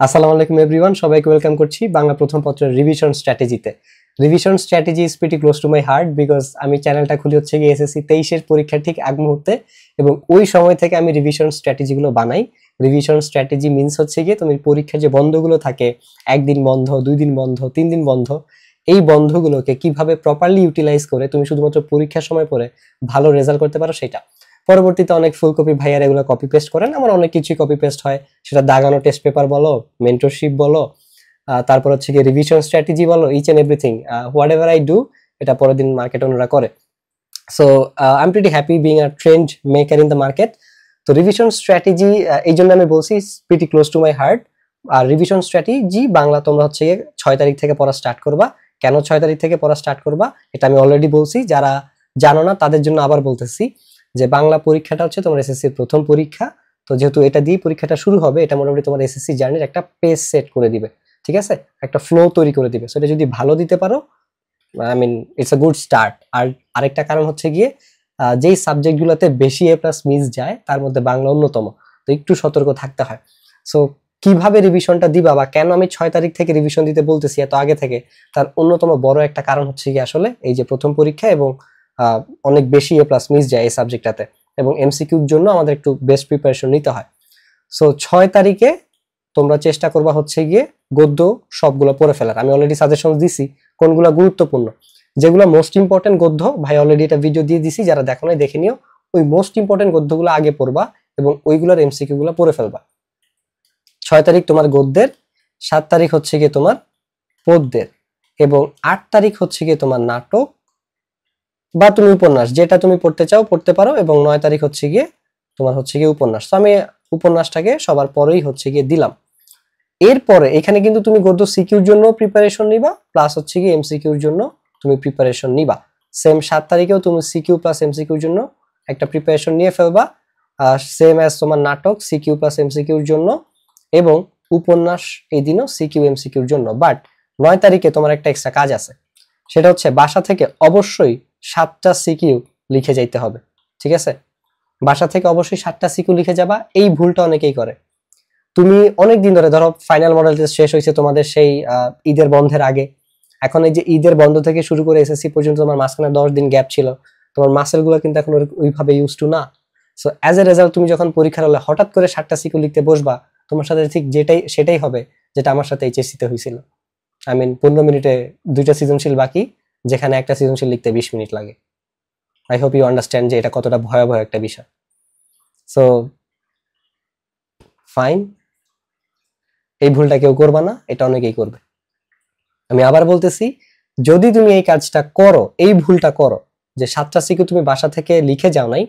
আসসালামু আলাইকুম এভরিওয়ান, সবাইকে ওয়েলকাম করছি বাংলা প্রথম পত্রের রিভিশন স্ট্র্যাটেজিতে। Revision strategy is pretty close to my heart because আমি চ্যানেলটা খুলি হচ্ছে গিয়ে এসএসসি 23-এর পরীক্ষার ঠিক আগ মুহূর্তে, এবং ওই সময় থেকে আমি রিভিশন স্ট্র্যাটেজিগুলো বানাই। রিভিশন স্ট্র্যাটেজি মিনস হচ্ছে গিয়ে তুমি পরীক্ষার যে বন্ধগুলো থাকে, একদিন বন্ধ, 2 দিন বন্ধ, 3 দিন বন্ধ, এই বন্ধগুলোকে কিভাবে প্রপারলি ইউটিলাইজ করে তুমি শুধুমাত্র পরীক্ষার সময় পরে ভালো রেজাল্ট করতে পারো সেটা। পরবর্তীতে অনেক ফুলকপি ভাইয়ার এগুলো কপি পেস্ট করেন, আমার অনেক কিছুই কপি পেস্ট হয়, সেটা দাগানো টেস্ট পেপার বলো, মেন্টরশিপ বলো, তারপর হচ্ছে গিয়ে রিভিশন স্ট্র্যাটেজি বলো, each and everything whatever I do, এটা পরের দিন মার্কেট ওনারা করে। So I am pretty happy being a trend maker in the market. তো রিভিশন স্ট্র্যাটেজি এই জন্য আমি বলছি pretty close to my heart. আর রিভিশন স্ট্র্যাটেজি বাংলা তোমরা হচ্ছে 6 তারিখ থেকে পড়া স্টার্ট করবা। কেন 6 তারিখ থেকে পড়া স্টার্ট করবা এটা আমি অলরেডি বলছি, যারা জানো না তাদের জন্য আবার বলতেছি যে বাংলা পরীক্ষাটা হচ্ছে তোমার এসএসসির প্রথম পরীক্ষা। তো যেহেতু এটা দিয়ে পরীক্ষাটা শুরু হবে, এটা মোটামুটি তোমার এসএসসি জার্নির একটা পেজ সেট করে দিবে, ঠিক আছে, একটা ফ্লো তৈরি করে দিবে। সেটা যদি ভালো দিতে পারো, I mean it's a good start. আর আরেকটা কারণ হচ্ছে গিয়ে যেই সাবজেক্টগুলোতে বেশি এ প্লাস মিস যায় তার মধ্যে বাংলা অন্যতম, তো একটু সতর্ক থাকতে হয়। সো কিভাবে রিভিশনটা দিবা বা কেন আমি 6 তারিখ থেকে রিভিশন দিতে বলতেছি এত আগে থেকে, তার অন্যতম বড় একটা কারণ হচ্ছে গিয়ে আসলে এই যে প্রথম পরীক্ষা এবং অনেক বেশি এ প্লাস মিস যায় এই সাবজেক্টটাতে, এবং এমসিকিউর জন্য আমাদের একটু বেস্ট প্রিপারেশন নিতে হয়। সো 6 তারিখে তোমরা চেষ্টা করবা হচ্ছে গিয়ে গদ্য সবগুলো পড়ে ফেলার। আমি অলরেডি সাজেশন দিছি কোনগুলো গুরুত্বপূর্ণ, যেগুলো মোস্ট ইম্পর্টেন্ট গদ্য, ভাই অলরেডি এটা ভিডিও দিয়ে দিছি, যারা দেখো নাই দেখে নিও। ওই মোস্ট ইম্পর্টেন্ট গদ্যগুলো আগে পড়বা এবং ওইগুলোর এমসিকিউ গুলো পড়ে ফেলবা। 6 তারিখ তোমার গদ্যের, 7 তারিখ হচ্ছে গিয়ে তোমার পদ্যের, এবং 8 তারিখ হচ্ছে গিয়ে তোমার নাটক বা তুমি উপন্যাস, যেটা তুমি পড়তে চাও পড়তে পারো, এবং 9 তারিখ হচ্ছে গিয়ে তোমার হচ্ছে গিয়ে উপন্যাস। তো আমি উপন্যাসটাকে সবার পরেই হচ্ছে গিয়ে দিলাম। এরপরে এখানে কিন্তু তুমি গদ্য সিকিউর জন্য প্রিপারেশন নিবা, প্লাস হচ্ছে গিয়ে এমসিকিউর জন্য তুমি প্রিপারেশন নিবা। সেম 7 তারিখেও তুমি সিকিউ প্লাস এমসিকিউর জন্য একটা প্রিপারেশন নিয়ে ফেলবা, সেম অ্যাজ তোমার নাটক সিকিউ প্লাস এমসিকিউর জন্য, এবং উপন্যাস এই দিনও সিকিউ এমসিকিউর জন্য। বাট 9 তারিখে তোমার একটা এক্সট্রা কাজ আছে, সেটা হচ্ছে বাসা থেকে অবশ্যই 7টা সিকিউ লিখে যাইতে হবে, ঠিক আছে? বাসা থেকে অবশ্যই 7টা সিকিউ লিখে যাবা। এই ভুলটা অনেকেই করে। তুমি অনেকদিন ধরে, ধরো ফাইনাল মডেল টেস্ট শেষ হয়েছে তোমাদের সেই ঈদের বন্ধের আগে, এখন এই যে ঈদের বন্ধ থেকে শুরু করে এসএসসি পর্যন্ত তোমার মাঝখানে 10 দিন গ্যাপ ছিল, তোমার মাসেল গুলো কিন্তু এখন ওইভাবে ইউজ টু না। সো অ্যাজ এ রেজাল্ট তুমি যখন পরীক্ষার হলে হঠাৎ করে 7টা সিকিউ লিখতে বসবা, তোমার সাথে ঠিক সেটাই হবে যেটা আমার সাথে এইচএসসিতে হয়েছিল। আই মিন 15 মিনিটে 2টা সৃজনশীল বাকি, যেখানে একটা সৃজনশীল লিখতে 20 মিনিট লাগে। আই হোপ ইউ আন্ডারস্ট্যান্ড যে এটা কতটা ভয়াবহ একটা বিষয়। সো ফাইন, এই ভুলটা কেউ করবা না, এটা অনেকেই করবে। আমি আবার বলতেছি, যদি তুমি এই কাজটা করো, এই ভুলটা করো যে 7টা সিকিউ তুমি বাসা থেকে লিখে যাও নাই,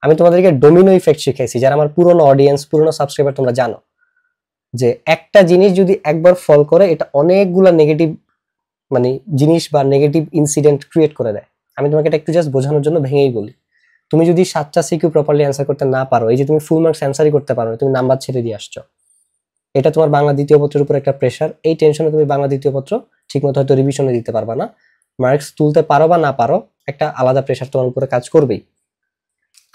আমি তোমাদেরকে ডোমিনো ইফেক্ট শিখাইছি। যারা আমার পুরনো অডিয়েন্স, পুরনো সাবস্ক্রাইবার, তোমরা জানো যে একটা জিনিস যদি একবার ফল করে, এটা অনেকগুলা নেগেটিভ মানে জিনিস বা নেগেটিভ ইনসিডেন্ট ক্রিয়েট করে দেয়। আমি তোমাকে এটা একটু জাস্ট বোঝানোর জন্য ভেঙেই বলি। তুমি যদি 7টা সিকিউ প্রপারলি অ্যান্সার করতে না পারো, এই যে তুমি ফুল মার্কস অ্যান্সারই করতে পারো, তুমি নাম্বার ছেড়ে দিয়ে আসছো, এটা তোমার বাংলা দ্বিতীয় পত্রের উপর একটা প্রেশার। এই টেনশনে তুমি বাংলা দ্বিতীয় পত্র ঠিকমতো হয়তো রিভিশনে দিতে পারবা না। মার্কস তুলতে পারো বা না পারো, একটা আলাদা প্রেশার তোমার উপরে কাজ করবেই।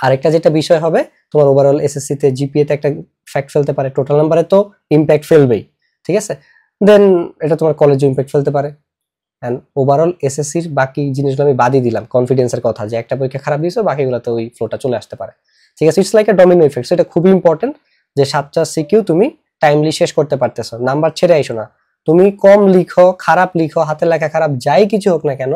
আরেকটা যেটা বিষয় হবে, তোমার ওভারঅল এসএসসি তে জিপিএ তে একটা ফ্যাক্ট ফেলতে পারে, টোটাল নাম্বারে তো ইমপ্যাক্ট ফেলবেই, ঠিক আছে? দেন এটা তোমার কলেজে ইমপ্যাক্ট ফেলতে পারে। এন্ড ওভারঅল এসএসসির বাকি জিনিসগুলো আমি বাদই দিলাম, কনফিডেন্সের কথা, যে একটা পরীক্ষা খারাপ দিয়েছো বাকিগুলোতে ওই ফ্লোটা চলে আসতে পারে, ঠিক আছে? It's like a Domino effect. সেটা খুবই ইম্পর্টেন্ট যে 7টা সিকিউ তুমি টাইমলি শেষ করতে পারতেছো, নাম্বার ছেড়ে আইসো না। তুমি কম লিখো, খারাপ লিখো, হাতের লেখা খারাপ, যাই কিছু হোক না কেন,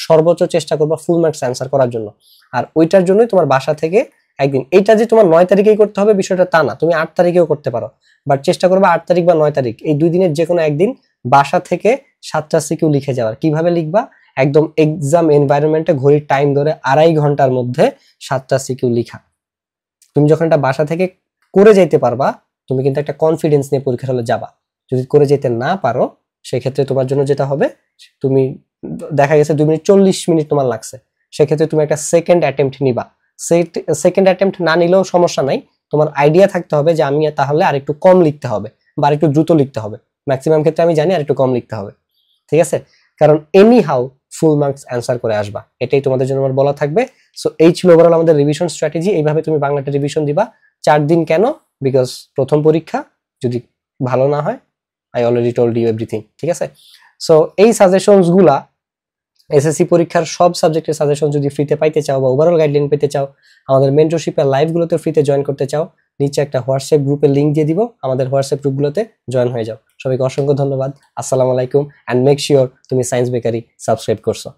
সর্বোচ্চ চেষ্টা করবা ফুল মার্কস অ্যান্সার করার জন্য। আর ওইটার জন্যই তোমার বাসা থেকে একদিন, এইটা যে তোমার 9 তারিখেই করতে হবে বিষয়টা তা না, তুমি 8 তারিখেও করতে পারো, বাট চেষ্টা করবা 8 তারিখ বা 9 তারিখ এই 2 দিনের যে কোনো একদিন বাসা থেকে 7টা সিকিউ লিখে যাওয়ার। কিভাবে লিখবা? একদম এক্সাম এনভায়রনমেন্টে ঘড়ির টাইম ধরে 2.5 ঘন্টার মধ্যে 7টা সিকিউ লিখা। তুমি যখন এটা বাসা থেকে করে যাইতে পারবা, তুমি কিন্তু একটা কনফিডেন্স নিয়ে পরীক্ষার হলে যাবা। যদি করে যেতে না পারো, সেক্ষেত্রে তোমার জন্য যেটা হবে, তুমি দেখা গেছে 2 মিনিট 40 মিনিট তোমার লাগছে, সেক্ষেত্রে তুমি একটা সেকেন্ড অ্যাটেম্পট নিবা। সেকেন্ড অ্যাটেম্পট না নিলেও সমস্যা নাই, তোমার আইডিয়া থাকতে হবে যে আমি তাহলে আরেকটু কম লিখতে হবে বা আরেকটু দ্রুত লিখতে হবে। ম্যাক্সিমাম ক্ষেত্রে আমি জানি আরেকটু কম লিখতে হবে, ঠিক আছে? কারণ any how full marks answer করে আসবা, এটাই তোমাদের জন্য আমার বলা থাকবে। সো এই ছিল ওভারঅল আমাদের রিভিশন স্ট্র্যাটেজি। এইভাবে তুমি বাংলাটা রিভিশন দিবা 4 দিন। কেন? বিকজ প্রথম পরীক্ষা, যদি ভালো না হয়, I already told you everything, ঠিক আছে? সো এই সাজেশনস গুলা এসএসসি পরীক্ষার সব সাবজেক্টের সাজেশন যদি ফ্রিতে পাইতে চাও বা ওভারঅল গাইডলাইন পেতে চাও, আমাদের মেন্টরশিপের লাইভগুলোতে ফ্রিতে জয়েন করতে চাও, নিচে একটা হোয়াটসঅ্যাপ গ্রুপের লিংক দিয়ে দিব, আমাদের হোয়াটসঅ্যাপ গ্রুপগুলোতে জয়েন হয়ে যাও। সবাইকে অসংখ্য ধন্যবাদ। আসসালামু আলাইকুম, অ্যান্ড মেক শিওর তুমি সায়েন্স বেকারি সাবস্ক্রাইব করছো।